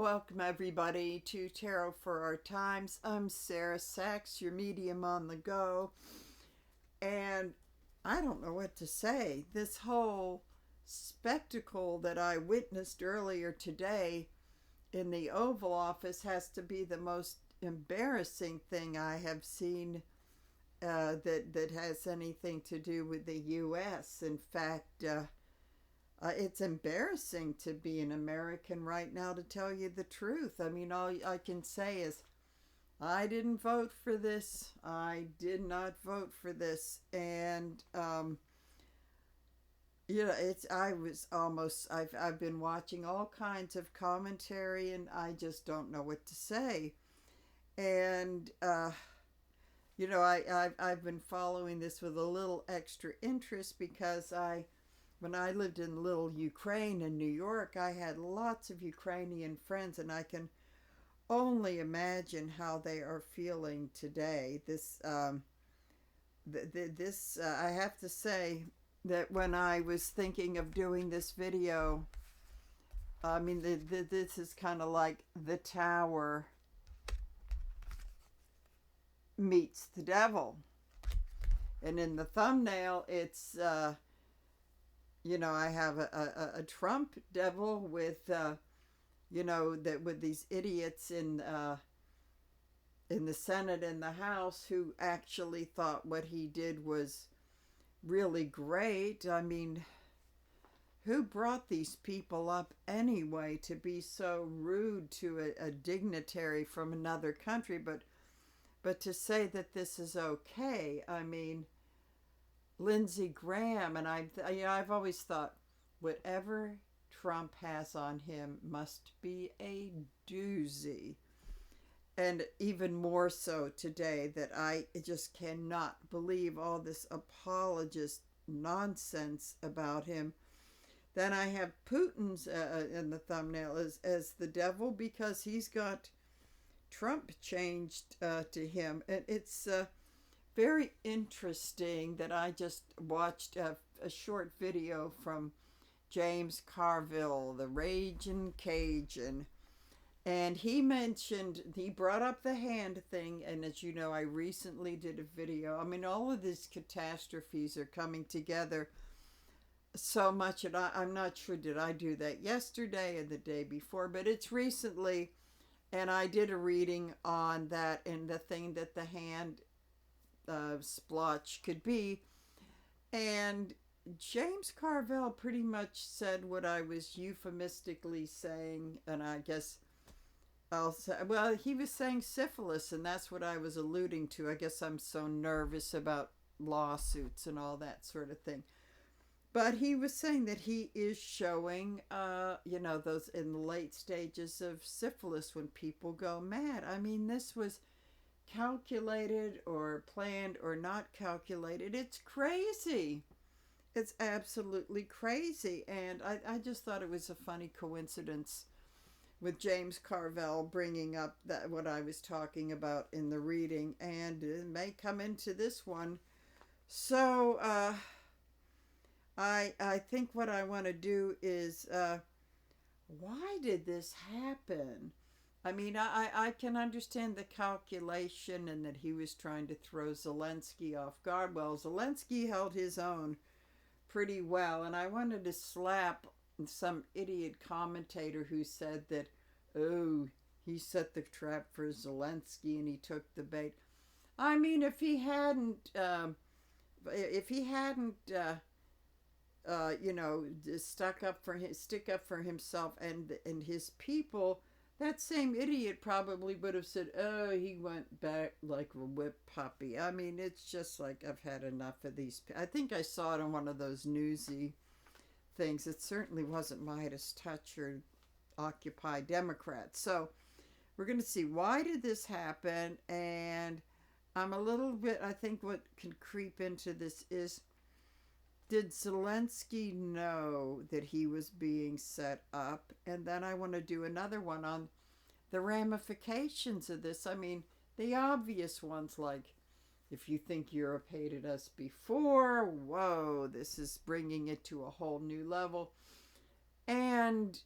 Welcome everybody to Tarot for Our Times. I'm Sarah Sachs, your medium on the go. And I don't know what to say. This whole spectacle that I witnessed earlier today in the Oval Office has to be the most embarrassing thing I have seen that has anything to do with the U.S. In fact, it's embarrassing to be an American right now, to tell you the truth. I mean, all I can say is, I didn't vote for this. I did not vote for this. And, I've been watching all kinds of commentary and I just don't know what to say. And, I've been following this with a little extra interest because when I lived in little Ukraine in New York, I had lots of Ukrainian friends, and I can only imagine how they are feeling today. I have to say that when I was thinking of doing this video, I mean, this is kind of like the Tower meets the devil. And in the thumbnail, it's... I have a Trump devil with, with these idiots in the Senate and the House who actually thought what he did was really great. I mean, who brought these people up anyway to be so rude to a dignitary from another country? But to say that this is okay, I mean... Lindsey Graham, and I've always thought whatever Trump has on him must be a doozy. And even more so today, that I just cannot believe all this apologist nonsense about him. Then I have Putin's in the thumbnail as the devil, because he's got Trump changed to him. And it's... very interesting that I just watched a short video from James Carville, the Ragin' Cajun, and he brought up the hand thing, and as you know, I recently did a video. I mean, all of these catastrophes are coming together so much, and I'm not sure, did I do that yesterday or the day before, but it's recently, and I did a reading on that and the thing that the hand splotch could be, and James Carville pretty much said what I was euphemistically saying, and I guess I'll say, well, he was saying syphilis, and that's what I was alluding to. I guess I'm so nervous about lawsuits and all that sort of thing. But he was saying that he is showing, those in the late stages of syphilis when people go mad. I mean, this was calculated or planned or not calculated. It's crazy. It's absolutely crazy. And I just thought it was a funny coincidence with James Carville bringing up that what I was talking about in the reading, and it may come into this one. So I think what I want to do is why did this happen? I mean, I can understand the calculation and that he was trying to throw Zelensky off guard. Well, Zelensky held his own pretty well, and I wanted to slap some idiot commentator who said that, oh, he set the trap for Zelensky and he took the bait. I mean, if he hadn't stick up for himself and his people, that same idiot probably would have said, oh, he went back like a whipped puppy. I mean, it's just like, I've had enough of these. I think I saw it on one of those newsy things. It certainly wasn't Midas Touch or Occupy Democrats. So we're going to see, why did this happen? And I'm a little bit, I think what can creep into this is, did Zelensky know that he was being set up? And then I want to do another one on the ramifications of this. I mean, the obvious ones, like, if you think Europe hated us before, whoa, this is bringing it to a whole new level. And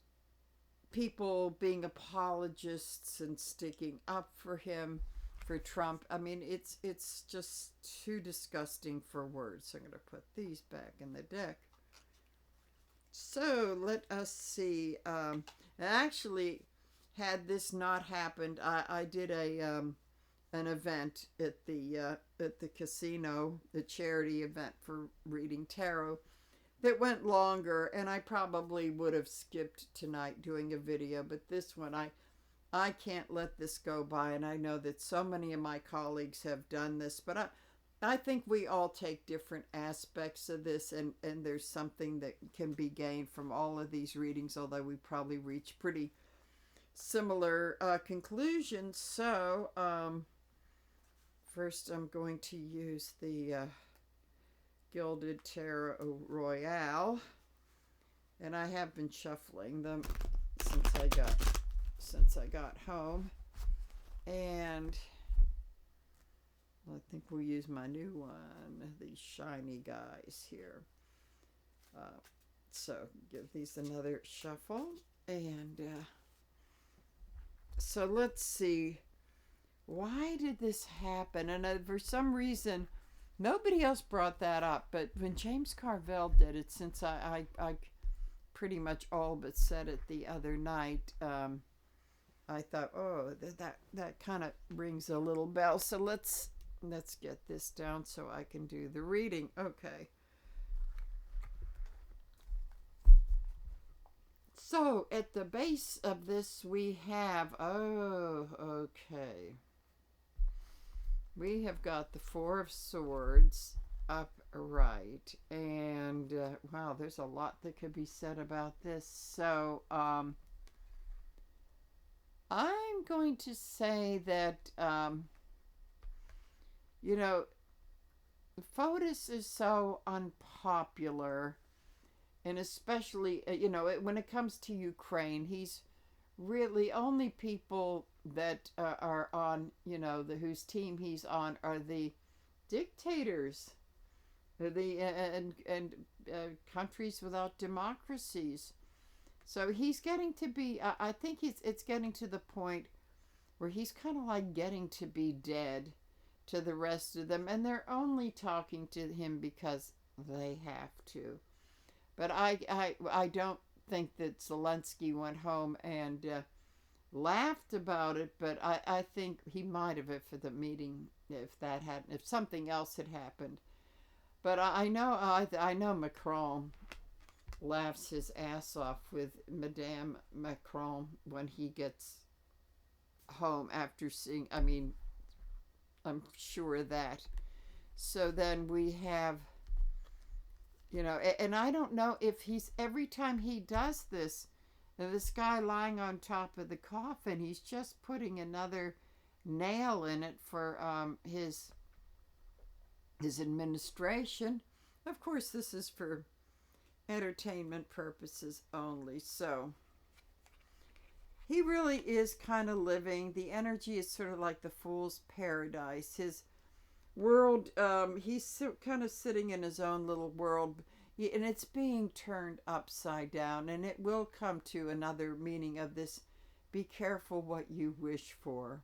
people being apologists and sticking up for him, for Trump. I mean, it's just too disgusting for words. So I'm going to put these back in the deck. So let us see. Actually, had this not happened, I did an event at the casino, the charity event for reading tarot, that went longer, and I probably would have skipped tonight doing a video, but this one I can't let this go by, and I know that so many of my colleagues have done this, but I think we all take different aspects of this, and there's something that can be gained from all of these readings, although we probably reach pretty similar conclusions. So first I'm going to use the Gilded Tarot Royale, and I have been shuffling them since I got home, and I think we'll use my new one, these shiny guys here. So give these another shuffle, and so let's see, why did this happen? And for some reason nobody else brought that up, but when James Carville did it, since I pretty much all but said it the other night, I thought, oh, that kind of rings a little bell. So let's get this down so I can do the reading. Okay. So at the base of this we have, we have got the Four of Swords upright, and wow, there's a lot that could be said about this. So I'm going to say that you know, Fotis is so unpopular, and especially when it comes to Ukraine, he's really, only people that are on, whose team he's on are the dictators, and countries without democracies. So he's getting to be, I think it's getting to the point where he's kind of like getting to be dead to the rest of them, and they're only talking to him because they have to. But I don't think that Zelensky went home and laughed about it, but I think he might have, for the meeting, if something else had happened. But I know Macron laughs his ass off with Madame Macron when he gets home after seeing, I'm sure of that. So then we have, and I don't know if he's, every time he does this guy lying on top of the coffin, he's just putting another nail in it for his administration. Of course, this is for entertainment purposes only. So he really is kind of living, the energy is sort of like the fool's paradise. His world, he's kind of sitting in his own little world, and it's being turned upside down, and it will come to another meaning of this: be careful what you wish for.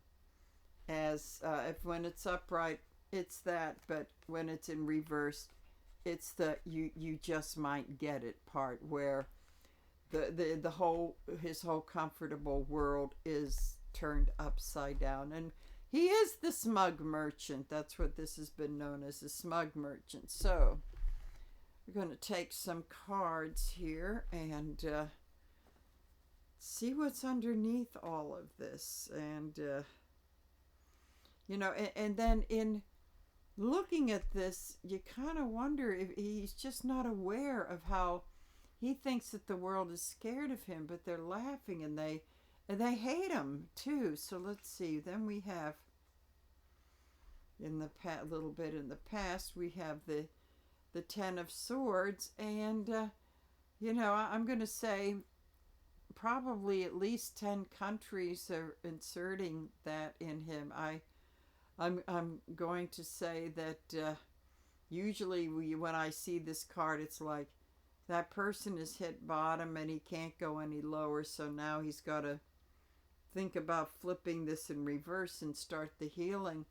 As if when it's upright, it's that, but when it's in reverse, it's the you just might get it part, where his whole comfortable world is turned upside down. And he is the smug merchant. That's what this has been known as, a smug merchant. So we're going to take some cards here and see what's underneath all of this. And, and then in looking at this, you kind of wonder if he's just not aware of how he thinks that the world is scared of him, but they're laughing, and they hate him too. So let's see. Then we have, in the little bit in the past, we have the Ten of Swords, and I'm going to say probably at least 10 countries are inserting that in him. I'm going to say that usually when I see this card, it's like that person has hit bottom and he can't go any lower, so now he's got to think about flipping this in reverse and start the healing.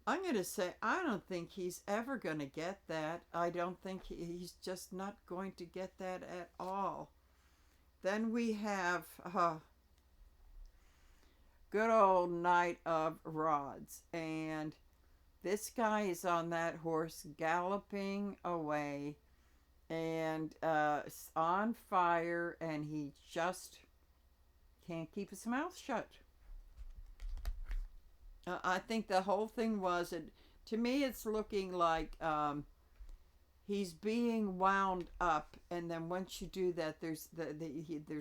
I'm going to say I don't think he's ever going to get that. I don't think he's just not going to get that at all. Then we have good old Knight of Rods. And this guy is on that horse galloping away and on fire, and he just can't keep his mouth shut. I think the whole thing was, to me, it's looking like he's being wound up, and then once you do that, there's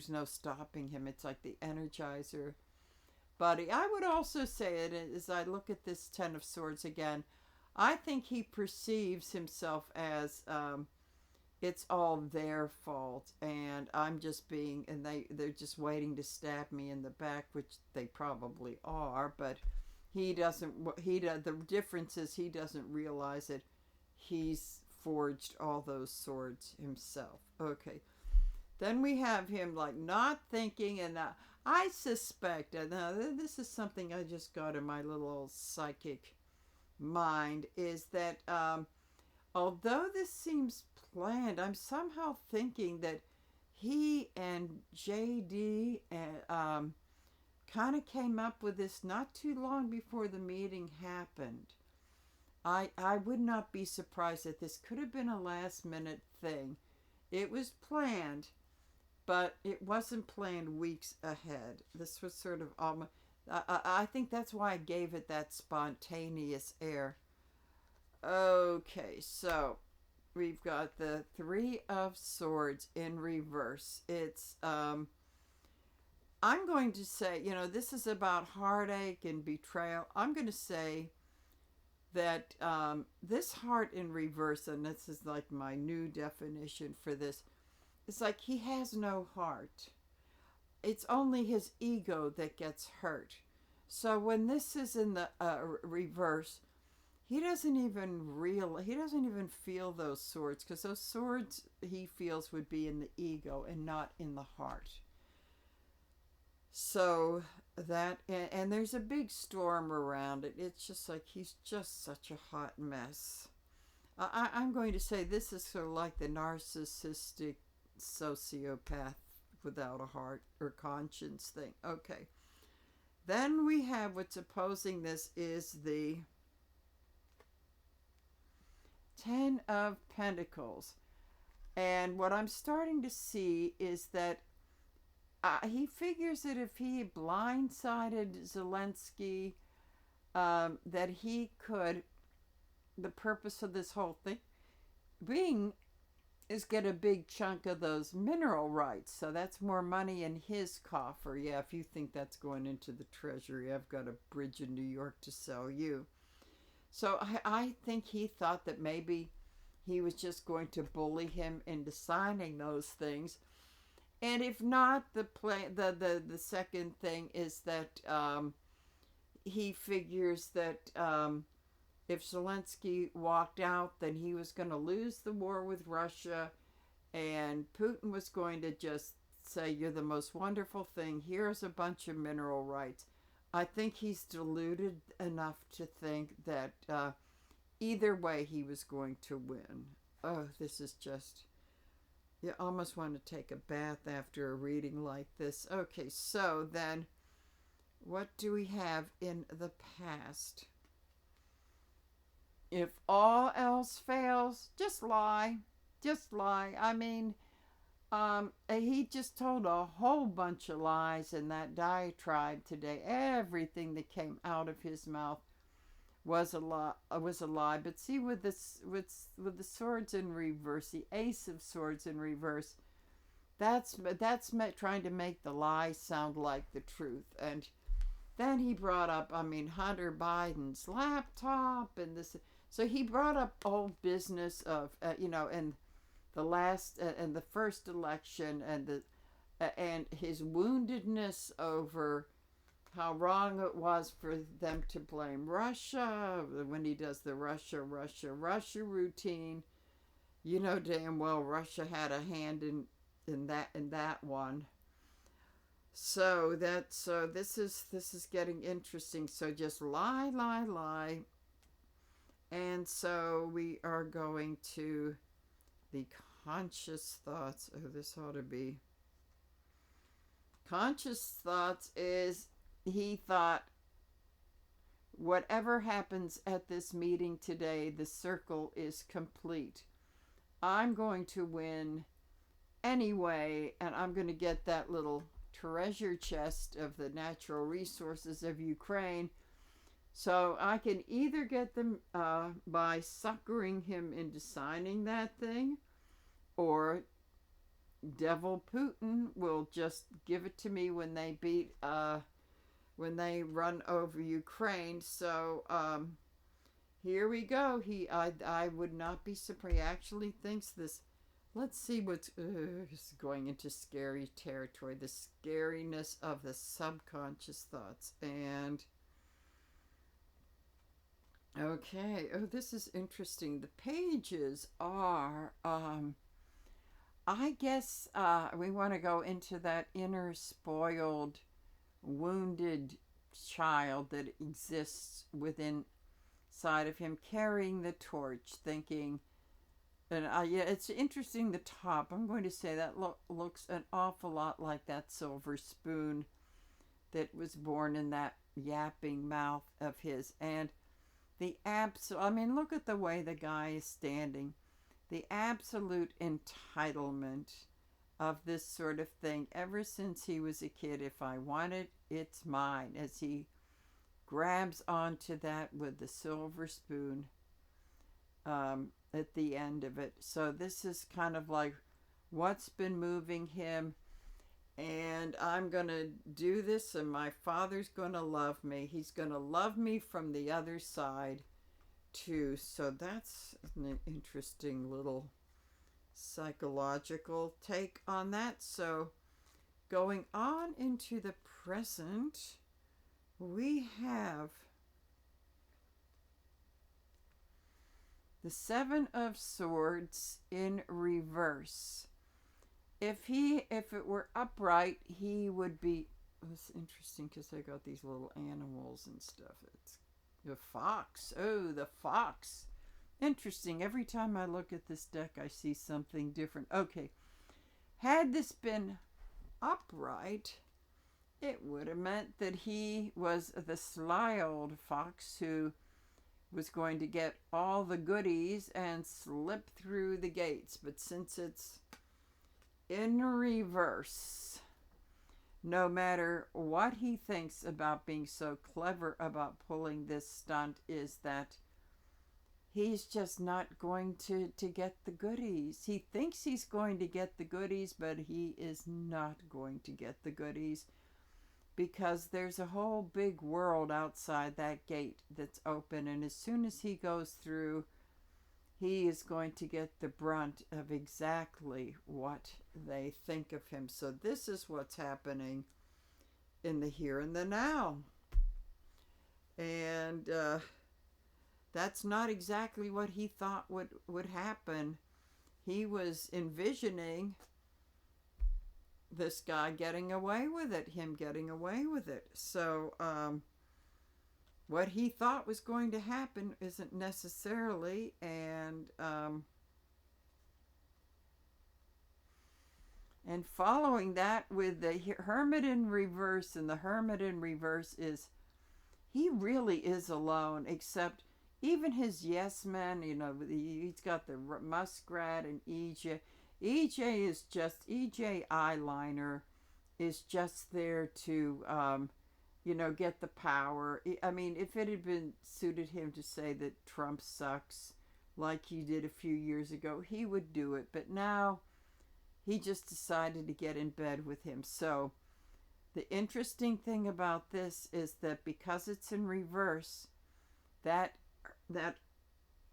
no stopping him. It's like the Energizer Buddy. I would also say it as I look at this Ten of Swords again. I think he perceives himself as it's all their fault, and I'm just being, and they're just waiting to stab me in the back, which they probably are, but he doesn't. The difference is he doesn't realize it. He's forged all those swords himself. Okay. Then we have him like not thinking, and I suspect, and this is something I just got in my little psychic mind, is that although this seems planned, I'm somehow thinking that he and JD kind of came up with this not too long before the meeting happened. I would not be surprised that this could have been a last minute thing. It was planned, but it wasn't planned weeks ahead. This was sort of almost, I think that's why I gave it that spontaneous air. Okay, so we've got the Three of Swords in reverse. It's I'm going to say, this is about heartache and betrayal. I'm going to say that this heart in reverse, and this is like my new definition for this, it's like he has no heart. It's only his ego that gets hurt. So when this is in the reverse, he doesn't even feel those swords, because those swords he feels would be in the ego and not in the heart. So that, and there's a big storm around it. It's just like he's just such a hot mess. I'm going to say this is sort of like the narcissistic sociopath without a heart or conscience thing. Okay. Then we have what's opposing this is the Ten of Pentacles. And what I'm starting to see is that he figures that if he blindsided Zelensky, that he could, the purpose of this whole thing being is get a big chunk of those mineral rights. So that's more money in his coffer. Yeah, if you think that's going into the treasury, I've got a bridge in New York to sell you. So I think he thought that maybe he was just going to bully him into signing those things. And if not, the second thing is that he figures that if Zelensky walked out, then he was going to lose the war with Russia, and Putin was going to just say, "You're the most wonderful thing. Here's a bunch of mineral rights." I think he's deluded enough to think that either way he was going to win. Oh, this is just... You almost want to take a bath after a reading like this. Okay, so then what do we have in the past? If all else fails, just lie. Just lie. I mean, he just told a whole bunch of lies in that diatribe today. Everything that came out of his mouth was a lie. But see, with the swords in reverse, the Ace of Swords in reverse, that's trying to make the lie sound like the truth. And then he brought up, Hunter Biden's laptop and this. So he brought up old business of, and the last and the first election, and his woundedness over how wrong it was for them to blame Russia when he does the Russia routine. You know damn well Russia had a hand in that one. So this is getting interesting. So just lie, lie, lie. And so we are going to the conscious thoughts. Oh, this ought to be conscious thoughts is he thought whatever happens at this meeting today, the circle is complete. I'm going to win anyway, and I'm going to get that little treasure chest of the natural resources of Ukraine. So I can either get them by suckering him into signing that thing, or Devil Putin will just give it to me when when they run over Ukraine. So here we go. I would not be surprised. He actually thinks this. Let's see what's going into scary territory. The scariness of the subconscious thoughts. And okay. Oh, this is interesting. The pages are I guess we want to go into that inner spoiled, wounded child that exists within side of him, carrying the torch, thinking. And yeah, it's interesting. The top, I'm going to say that looks an awful lot like that silver spoon that was born in that yapping mouth of his. And I mean, look at the way the guy is standing. The absolute entitlement of this sort of thing ever since he was a kid. If I want it, it's mine. As he grabs onto that with the silver spoon at the end of it. So this is kind of like what's been moving him. And I'm going to do this, and my father's going to love me. He's going to love me from the other side too. So that's an interesting little psychological take on that. So going on into the present, we have the Seven of Swords in reverse. If it were upright, he would be. It's interesting because I got these little animals and stuff. It's the fox. Oh, the fox. Interesting. Every time I look at this deck, I see something different. Okay. Had this been upright, it would have meant that he was the sly old fox who was going to get all the goodies and slip through the gates. But since it's in reverse, no matter what he thinks about being so clever about pulling this stunt, is that he's just not going to get the goodies. He thinks he's going to get the goodies, but he is not going to get the goodies, because there's a whole big world outside that gate that's open, and as soon as he goes through, he is going to get the brunt of exactly what they think of him. So this is what's happening in the here and the now. And that's not exactly what he thought would happen. He was envisioning this guy getting away with it, him getting away with it. So what he thought was going to happen isn't necessarily. And following that with the Hermit in reverse, and the Hermit in reverse is, he really is alone, except even his yes men, he's got the muskrat and EJ. EJ eyeliner is just there to, get the power. I mean, if it had been suited him to say that Trump sucks like he did a few years ago, he would do it. But now he just decided to get in bed with him. So the interesting thing about this is that because it's in reverse, that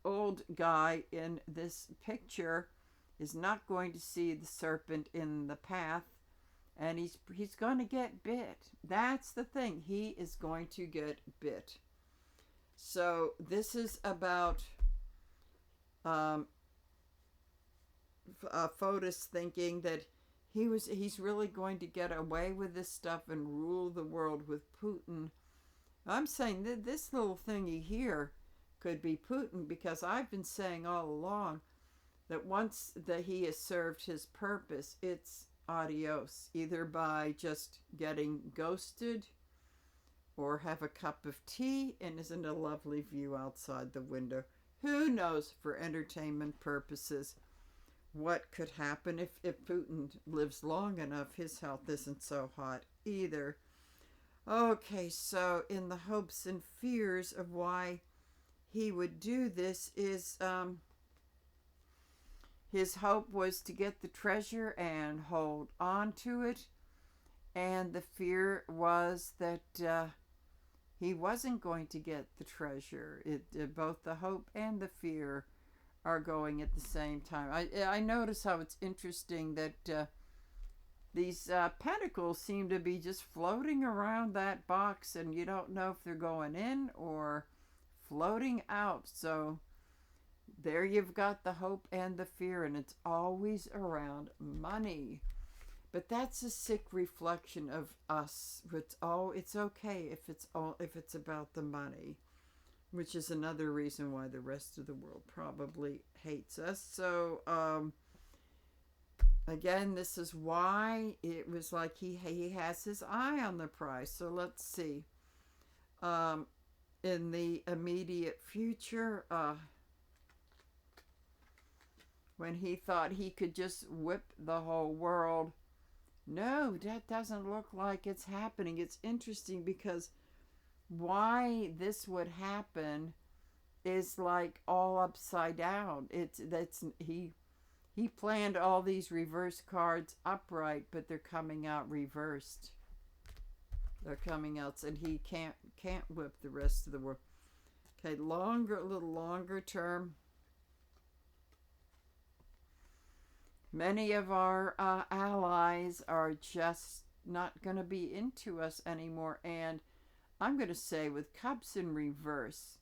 old guy in this picture is not going to see the serpent in the path, and he's going to get bit. That's the thing. He is going to get bit. So this is about Fotis thinking that he's really going to get away with this stuff and rule the world with Putin. I'm saying that this little thingy here could be Putin, because I've been saying all along that once that he has served his purpose, it's adios, either by just getting ghosted or have a cup of tea, and isn't a lovely view outside the window. Who knows, for entertainment purposes, what could happen if Putin lives long enough. His health isn't so hot either. Okay, so in the hopes and fears of why he would do this is his hope was to get the treasure and hold on to it, and the fear was that he wasn't going to get the treasure. Both the hope and the fear are going at the same time. I notice how it's interesting that these pentacles seem to be just floating around that box, and you don't know if they're going in or floating out. So there you've got the hope and the fear, and it's always around money. But that's a sick reflection of us. It's okay if it's about the money, which is another reason why the rest of the world probably hates us. So again, this is why it was like he has his eye on the prize. So let's see. In the immediate future, when he thought he could just whip the whole world, no, that doesn't look like it's happening. It's interesting because why this would happen is like all upside down. He planned all these reverse cards upright, but they're coming out reversed. They're coming out, and he can't whip the rest of the world. Okay, a little longer term. Many of our allies are just not going to be into us anymore. And I'm going to say with cups in reverse,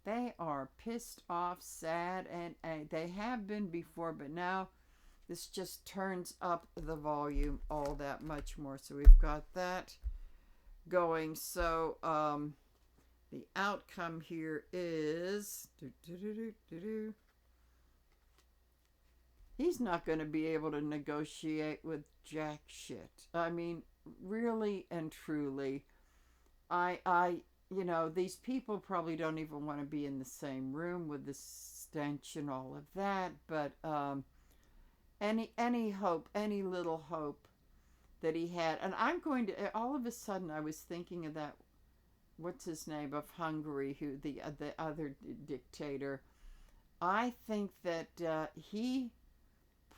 they are pissed off, sad, and they have been before, but now this just turns up the volume all that much more. So we've got that going. So the outcome here is... he's not going to be able to negotiate with jack shit. I mean, really and truly, these people probably don't even want to be in the same room with the stench and all of that. But any hope, any little hope that he had, and I'm going to. All of a sudden, I was thinking of that. What's his name of Hungary? Who the other dictator? I think that he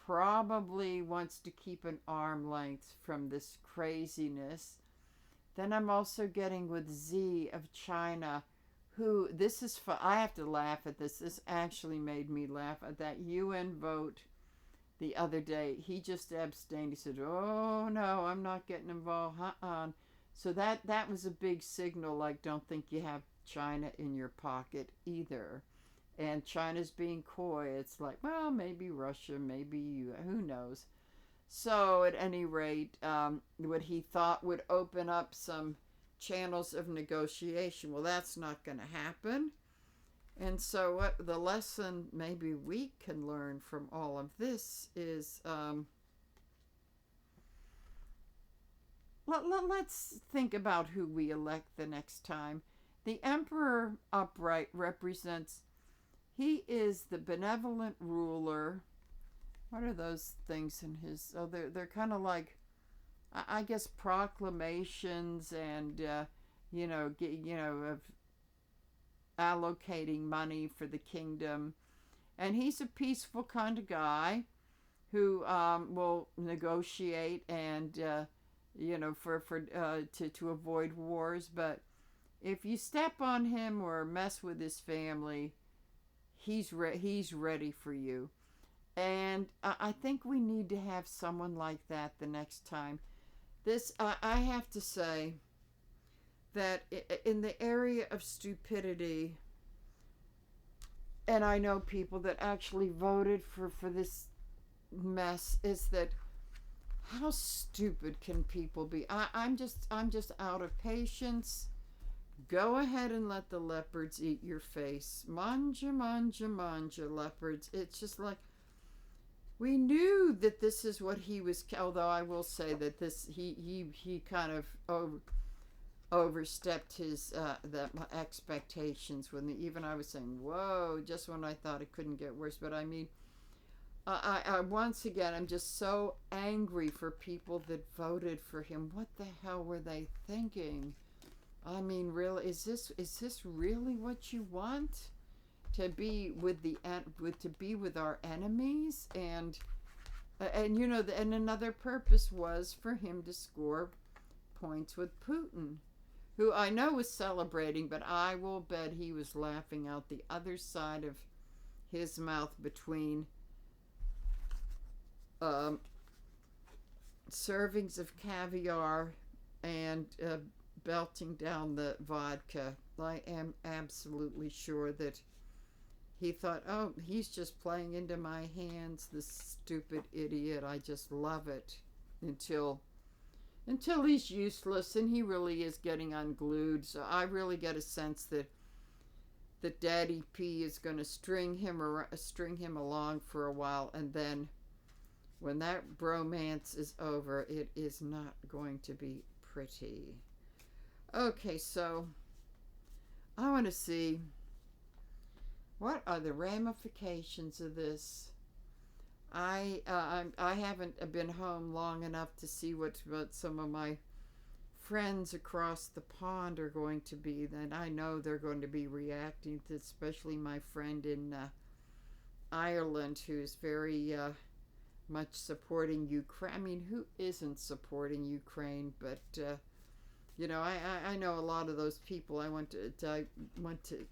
probably wants to keep an arm length from this craziness. Then I'm also getting with Z of China, who, this is fun. I have to laugh at this. This actually made me laugh at that UN vote the other day. He just abstained. He said, oh no, I'm not getting involved. So that was a big signal, like, don't think you have China in your pocket either. And China's being coy. It's like, well, maybe Russia, maybe you, who knows. So at any rate, what he thought would open up some channels of negotiation, well, that's not going to happen. And so what the lesson maybe we can learn from all of this is, let's think about who we elect the next time. The Emperor upright represents, he is the benevolent ruler. What are those things in his? Oh, they're kind of like, I guess, proclamations and of allocating money for the kingdom. And he's a peaceful kind of guy who will negotiate and to avoid wars. But if you step on him or mess with his family, he's ready for you. And I think we need to have someone like that the next time. This, I have to say that in the area of stupidity, and I know people that actually voted for this mess is that how stupid can people be? I'm just out of patience. Go ahead and let the leopards eat your face. Manja, manja, manja, leopards. It's just like we knew that this is what he was. Although I will say that he kind of overstepped his the expectations when even I was saying, "Whoa!" Just when I thought it couldn't get worse. But I mean, I once again, I'm just so angry for people that voted for him. What the hell were they thinking? I mean, really, is this really what you want? To be with our enemies, and you know, and another purpose was for him to score points with Putin, who I know was celebrating, but I will bet he was laughing out the other side of his mouth between servings of caviar and belting down the vodka. I am absolutely sure that he thought, oh, he's just playing into my hands, this stupid idiot. I just love it until he's useless and he really is getting unglued. So I really get a sense that Daddy P is going to string him along for a while, and then when that bromance is over, it is not going to be pretty. Okay, so I want to see what are the ramifications of this. I haven't been home long enough to see what some of my friends across the pond are going to be. Then I know they're going to be reacting to, especially my friend in Ireland, who's very much supporting Ukraine. I mean, who isn't supporting Ukraine? But you know, I know a lot of those people. I went to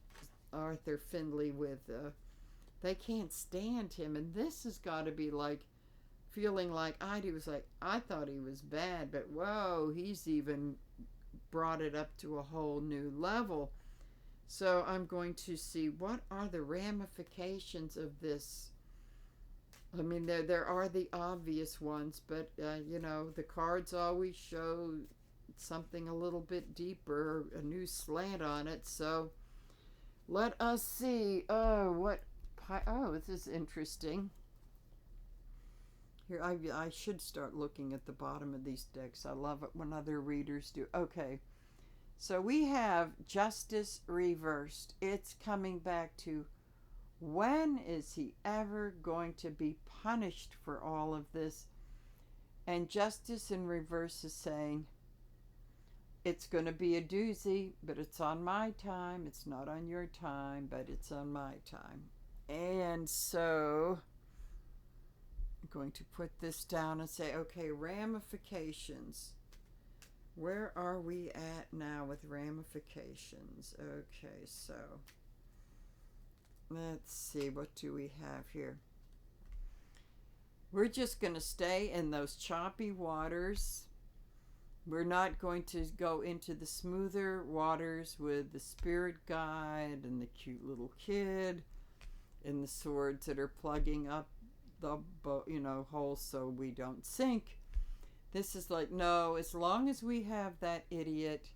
Arthur Findlay with. They can't stand him, and this has got to be like feeling like I do. Was like, I thought he was bad, but whoa, he's even brought it up to a whole new level. So I'm going to see what are the ramifications of this. I mean, there are the obvious ones, but you know, the cards always show something a little bit deeper, a new slant on it. So let us see. Oh, this is interesting. Here, I should start looking at the bottom of these decks. I love it when other readers do. Okay, so we have Justice reversed. It's coming back to, when is he ever going to be punished for all of this? And Justice in reverse is saying, it's going to be a doozy, but it's on my time. It's not on your time, but it's on my time. And so I'm going to put this down and say, okay, ramifications. Where are we at now with ramifications? Okay, so let's see, what do we have here? We're just going to stay in those choppy waters. We're not going to go into the smoother waters with the spirit guide and the cute little kid and the swords that are plugging up the holes so we don't sink. This is like, no, as long as we have that idiot,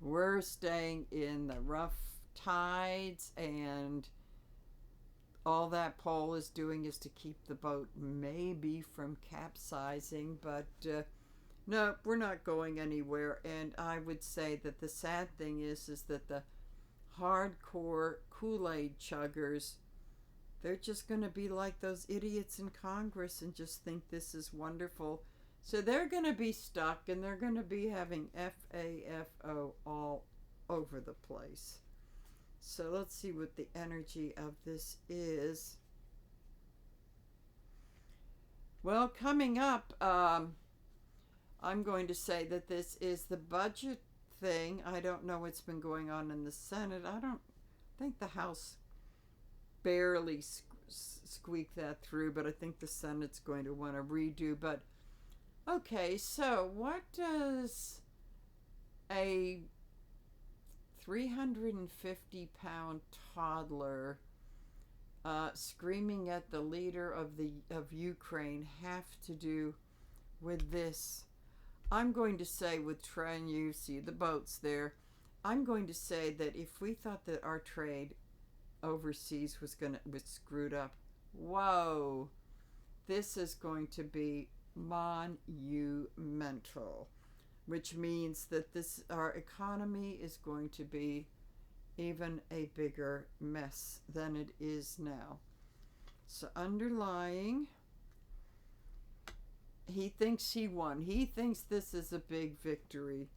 we're staying in the rough tides, and all that pole is doing is to keep the boat maybe from capsizing, but no, we're not going anywhere. And I would say that the sad thing is that the hardcore Kool-Aid chuggers, they're just going to be like those idiots in Congress and just think this is wonderful. So they're going to be stuck, and they're going to be having FAFO all over the place. So let's see what the energy of this is. Well, coming up, I'm going to say that this is the budget thing. I don't know what's been going on in the Senate. I don't think the House barely squeaked that through, but I think the Senate's going to want to redo. But okay, so what does a 350-pound toddler screaming at the leader of Ukraine have to do with this. I'm going to say with trade, you see the boats there. I'm going to say that if we thought that our trade overseas was screwed up, whoa, this is going to be monumental, which means that this our economy is going to be even a bigger mess than it is now. So underlying, he thinks he won. He thinks this is a big victory.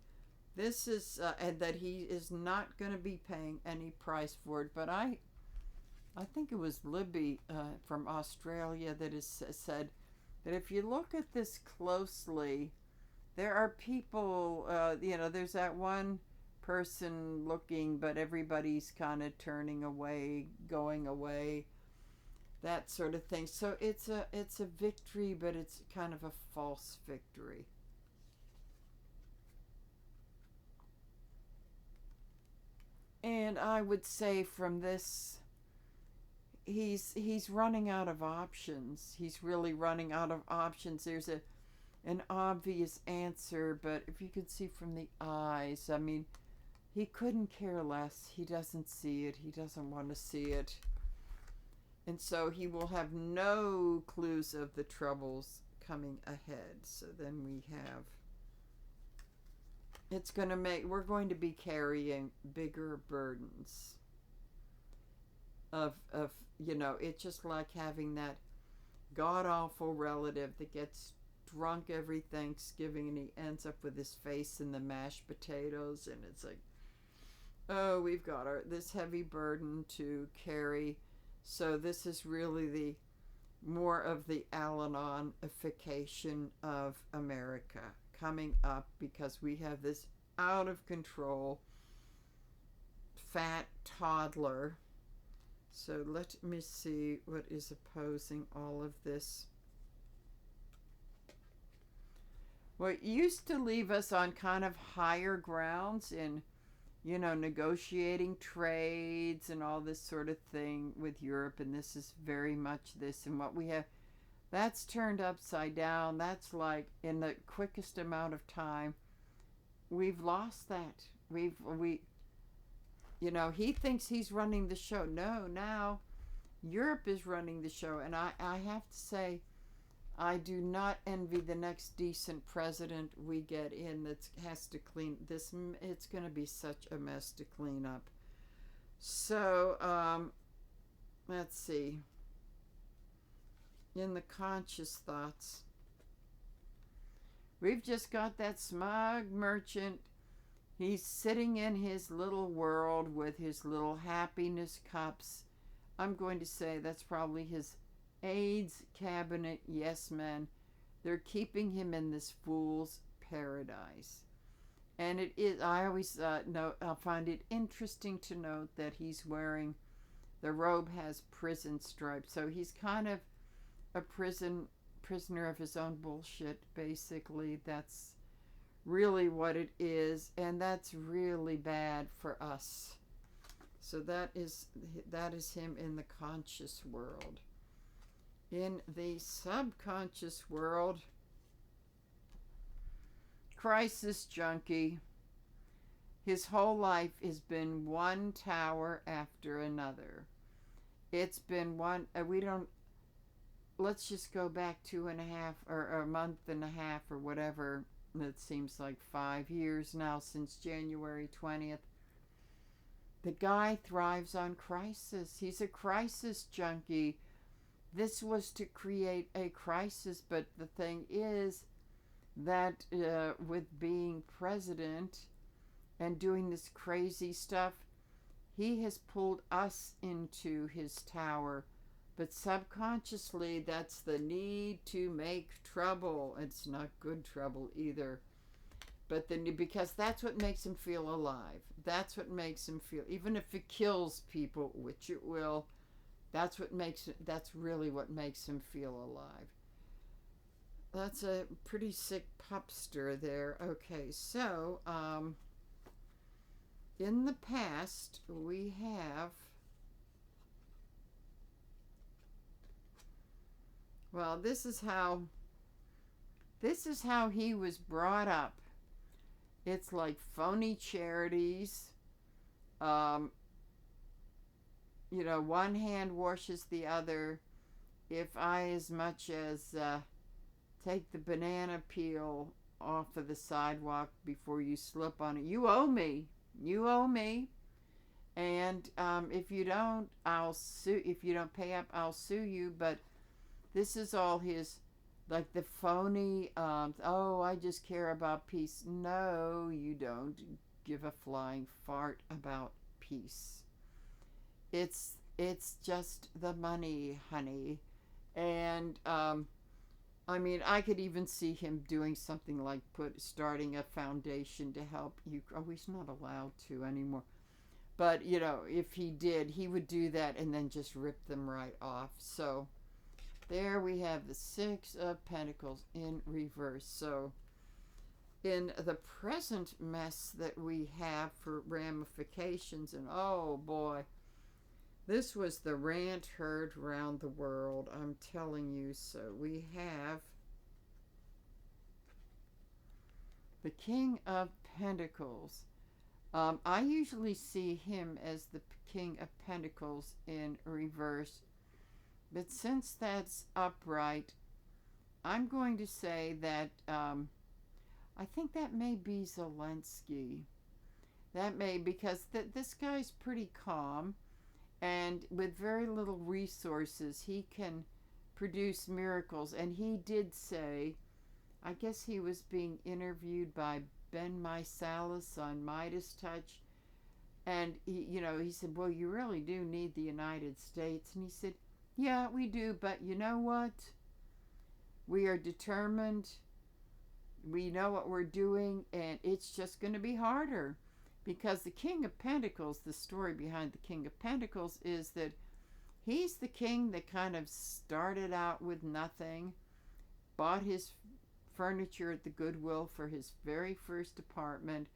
This is, and that he is not going to be paying any price for it. But I think it was Libby from Australia that has said that if you look at this closely, there are people, there's that one person looking, but everybody's kind of turning away, going away, that sort of thing. So it's a victory, but it's kind of a false victory. And I would say from this, he's running out of options. He's really running out of options. There's an obvious answer, but if you could see from the eyes, I mean, he couldn't care less. He doesn't see it. He doesn't want to see it. And so he will have no clues of the troubles coming ahead. So then we have, we're going to be carrying bigger burdens of it's just like having that god-awful relative that gets drunk every Thanksgiving and he ends up with his face in the mashed potatoes, and it's like, oh, we've got this heavy burden to carry. So this is really the more of the Al-Anonification of America coming up, because we have this out of control fat toddler. So let me see what is opposing all of this. Well, it used to leave us on kind of higher grounds in, negotiating trades and all this sort of thing with Europe, and this is very much this. And what we have, that's turned upside down. That's like in the quickest amount of time, we've lost that. He thinks he's running the show. No, now Europe is running the show. And I have to say, I do not envy the next decent president we get in that has to clean this. It's going to be such a mess to clean up. So, let's see. In the conscious thoughts, we've just got that smug merchant. He's sitting in his little world with his little happiness cups. I'm going to say that's probably his aides cabinet yes men. They're keeping him in this fool's paradise. And it is, I always I find it interesting to note that he's wearing, the robe has prison stripes. So he's kind of a prisoner of his own bullshit, basically. That's really what it is, and that's really bad for us. So that is him in the conscious world. In the subconscious world, crisis junkie. His whole life has been one tower after another. It's been one, let's just go back 2.5 or a month and a half or whatever. It seems like 5 years now since January 20th. The guy thrives on crisis. He's a crisis junkie. This was to create a crisis, but the thing is that with being president and doing this crazy stuff, he has pulled us into his tower. But subconsciously, that's the need to make trouble. It's not good trouble either. But then, because that's what makes him feel alive. That's what makes him feel, even if it kills people, which it will, that's really what makes him feel alive. That's a pretty sick pupster there. Okay, so, in the past, we have Well, this is how he was brought up. It's like phony charities. Um, one hand washes the other. If I as much as take the banana peel off of the sidewalk before you slip on it, you owe me. You owe me. And if you don't, I'll sue. If you don't pay up, I'll sue you. But this is all his, like the phony. Oh, I just care about peace. No, you don't give a flying fart about peace. It's just the money, honey. And I mean, I could even see him doing something like starting a foundation to help you. Oh, he's not allowed to anymore. But if he did, he would do that and then just rip them right off. So there we have the Six of Pentacles in reverse. So in the present mess that we have for ramifications, and oh boy, this was the rant heard round the world, I'm telling you. So we have the King of Pentacles. I usually see him as the King of Pentacles in reverse. But since that's upright, I'm going to say that I think that may be Zelensky. That may, because this guy's pretty calm. And with very little resources, he can produce miracles. And he did say, I guess he was being interviewed by Ben Meisalis on Midas Touch. And he said, well, you really do need the United States. And he said, yeah, we do. But you know what? We are determined. We know what we're doing. And it's just going to be harder. Because the King of Pentacles, the story behind the King of Pentacles is that he's the king that kind of started out with nothing, bought his furniture at the Goodwill for his very first apartment,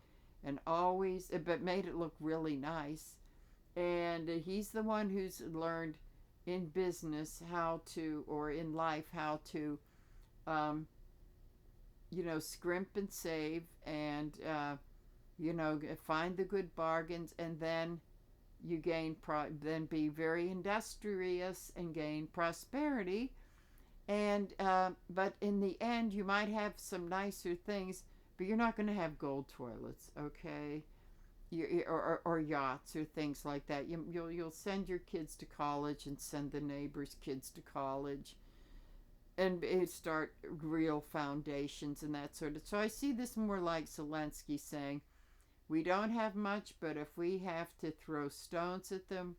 and but made it look really nice. And he's the one who's learned in business or in life, how to, scrimp and save and, find the good bargains, and then you then be very industrious and gain prosperity. And but in the end, you might have some nicer things, but you're not going to have gold toilets, okay? Or yachts or things like that. You'll send your kids to college and send the neighbors' kids to college, and start real foundations and that sort of. So I see this more like Zelensky saying, we don't have much, but if we have to throw stones at them,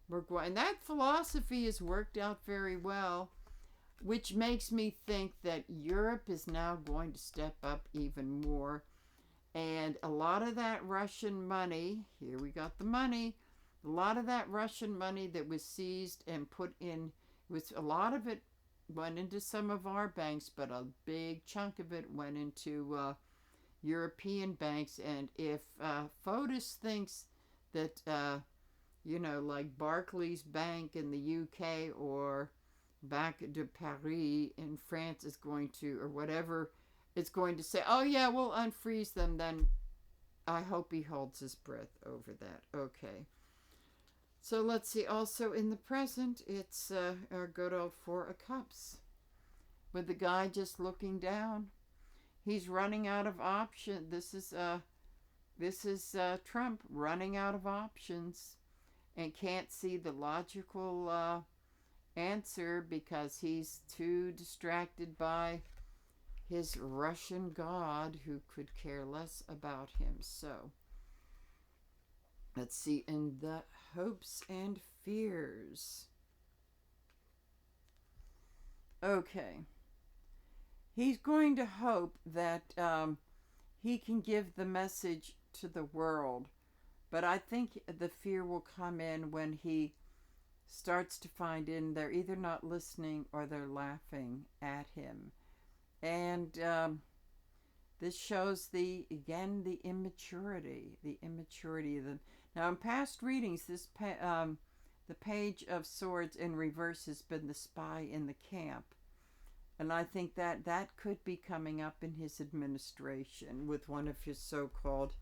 we're going. And that philosophy has worked out very well, which makes me think that Europe is now going to step up even more. And a lot of that Russian money, here we got the money, a lot of that Russian money that was seized and put in, a lot of it went into some of our banks, but a big chunk of it went into European banks. And if Fotis thinks that, like Barclays Bank in the UK or Banque de Paris in France is going to, or whatever, it's going to say, oh yeah, we'll unfreeze them, then I hope he holds his breath over that. Okay. So let's see. Also in the present, it's our good old Four of Cups, with the guy just looking down. He's running out of options. This is Trump running out of options and can't see the logical answer because he's too distracted by his Russian god who could care less about him. So let's see, in the hopes and fears. Okay. He's going to hope that he can give the message to the world. But I think the fear will come in when he starts to find they're either not listening or they're laughing at him. And this shows the immaturity of them. Now, in past readings, the Page of Swords in reverse has been the spy in the camp. And I think that that could be coming up in his administration with one of his so-called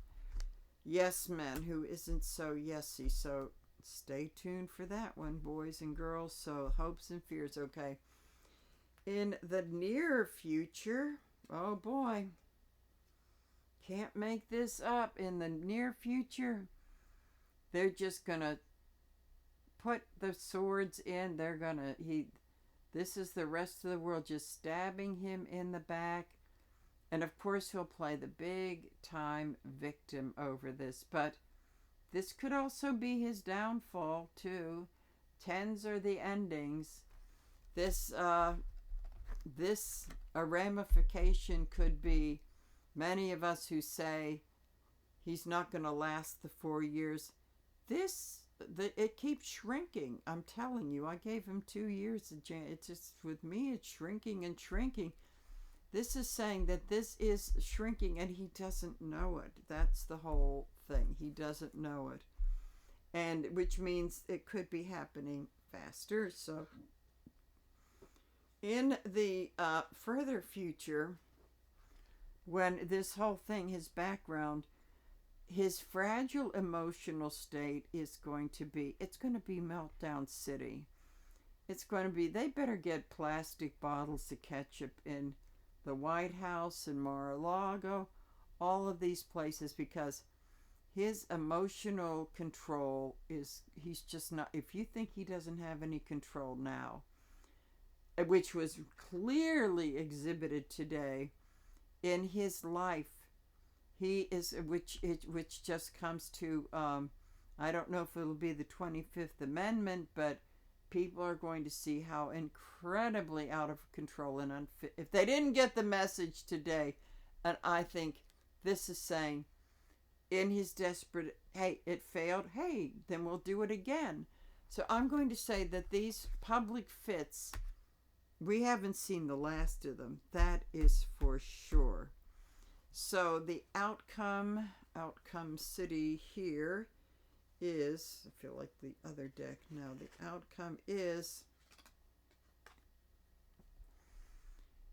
yes men who isn't so yesy. So stay tuned for that one, boys and girls. So hopes and fears. Okay. In the near future, oh boy, can't make this up. In the near future, they're just gonna put the swords in. This is the rest of the world just stabbing him in the back. And of course, he'll play the big time victim over this. But this could also be his downfall, too. Tens are the endings. A ramification could be many of us who say he's not going to last the 4 years. It keeps shrinking. I'm telling you, I gave him 2 years. It's just, with me, it's shrinking and shrinking. This is saying that this is shrinking and he doesn't know it. That's the whole thing. He doesn't know it. And which means it could be happening faster. So in the further future, when this whole thing, his background, his fragile emotional state is going to be meltdown city. It's going to be, they better get plastic bottles of ketchup in the White House and Mar-a-Lago, all of these places, because his emotional control he's just not, if you think he doesn't have any control now, which was clearly exhibited today in his life, he is, which just comes to, I don't know if it'll be the 25th Amendment, but people are going to see how incredibly out of control and unfit, if they didn't get the message today. And I think this is saying, in his desperate, hey, it failed, hey, then we'll do it again. So I'm going to say that these public fits, we haven't seen the last of them. That is for sure. So the outcome city here is, I feel like the other deck now, the outcome is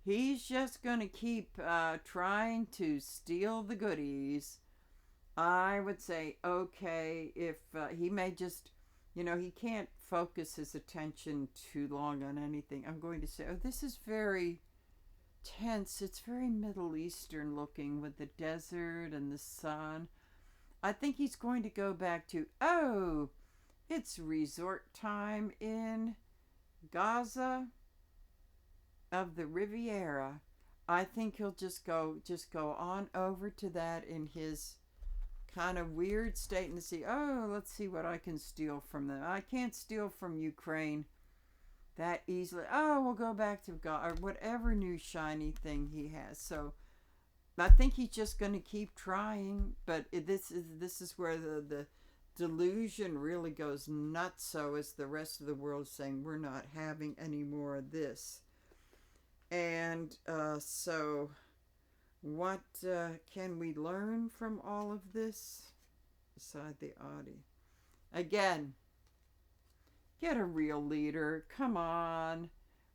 he's just going to keep trying to steal the goodies. I would say, okay, if he may just, he can't focus his attention too long on anything. I'm going to say, oh, this is very tense. It's very Middle Eastern looking with the desert and the sun. I think he's going to go back to, oh, it's resort time in Gaza of the Riviera. I think he'll just go on over to that in his kind of weird state and see, oh, let's see what I can steal from them. I can't steal from Ukraine that easily. Oh, we'll go back to God, or whatever new shiny thing he has. So I think he's just going to keep trying, but this is where the delusion really goes nuts. So as the rest of the world saying, we're not having any more of this. And so what can we learn from all of this beside the Audi? Again, get a real leader. Come on.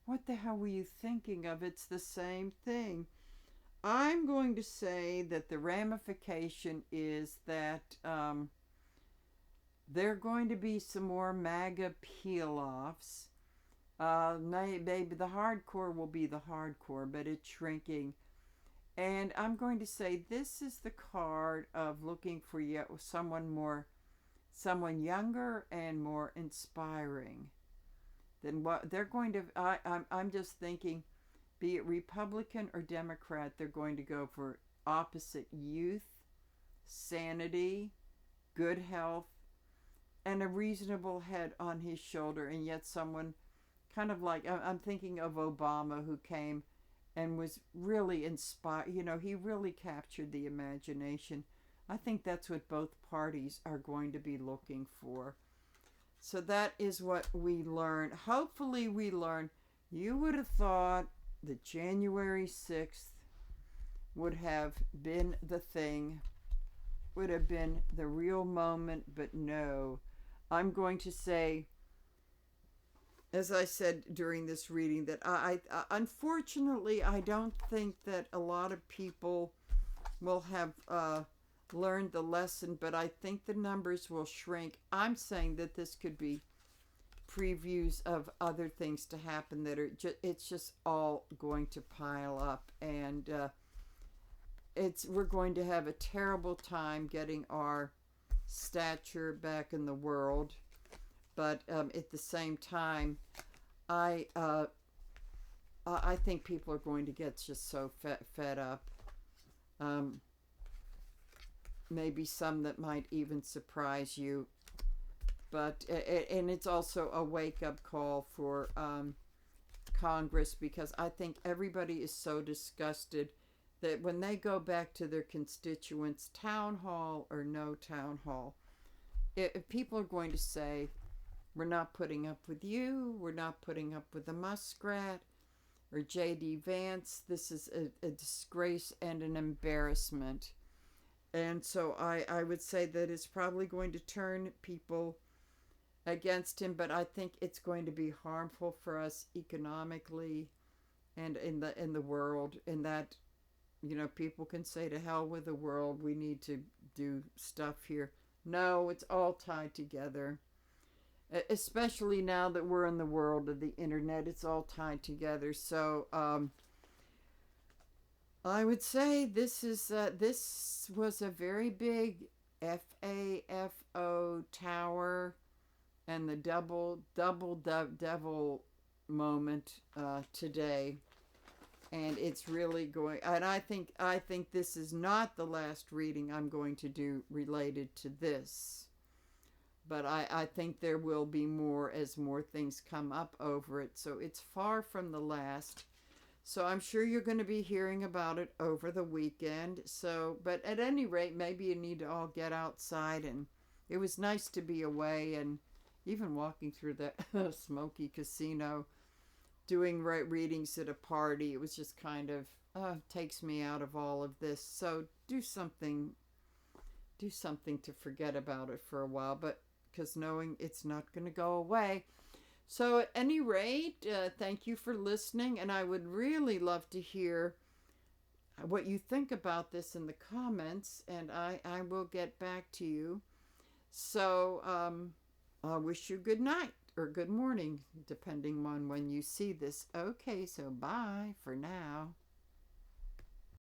What the hell were you thinking of? It's the same thing. I'm going to say that the ramification is that there are going to be some more MAGA peel-offs. Maybe the hardcore will be the hardcore, but it's shrinking. And I'm going to say this is the card of looking for someone younger and more inspiring than what they're going to. I'm just thinking, be it Republican or Democrat, they're going to go for opposite: youth, sanity, good health, and a reasonable head on his shoulder, and yet someone kind of like, I'm thinking of Obama, who came and was really inspired. He really captured the imagination. I think that's what both parties are going to be looking for. So that is what we learn. Hopefully we learn. You would have thought that January 6th would have been the thing, would have been the real moment, but no. I'm going to say as I said during this reading, that unfortunately, I don't think that a lot of people will have learned the lesson, but I think the numbers will shrink. I'm saying that this could be previews of other things to happen that are it's just all going to pile up, and we're going to have a terrible time getting our stature back in the world. But at the same time, I think people are going to get just so fed up. Maybe some that might even surprise you. But and it's also a wake-up call for Congress, because I think everybody is so disgusted that when they go back to their constituents, town hall or no town hall, if people are going to say, we're not putting up with you, we're not putting up with the Muskrat or J.D. Vance, this is a disgrace and an embarrassment. And so I would say that it's probably going to turn people against him, but I think it's going to be harmful for us economically and in the world, in that, you know, people can say to hell with the world, we need to do stuff here. No, it's all tied together. Especially now that we're in the world of the internet, it's all tied together. So I would say this was a very big FAFO tower and the double devil moment today, and it's really going. And I think this is not the last reading I'm going to do related to this, but I think there will be more as more things come up over it. So it's far from the last. So I'm sure you're going to be hearing about it over the weekend. So, but at any rate, maybe you need to all get outside, and it was nice to be away, and even walking through that smoky casino, doing readings at a party, it was just kind of takes me out of all of this. So do something to forget about it for a while, but because knowing it's not going to go away. So at any rate, thank you for listening, and I would really love to hear what you think about this in the comments, and I will get back to you. So I wish you good night or good morning, depending on when you see this. Okay, so bye for now.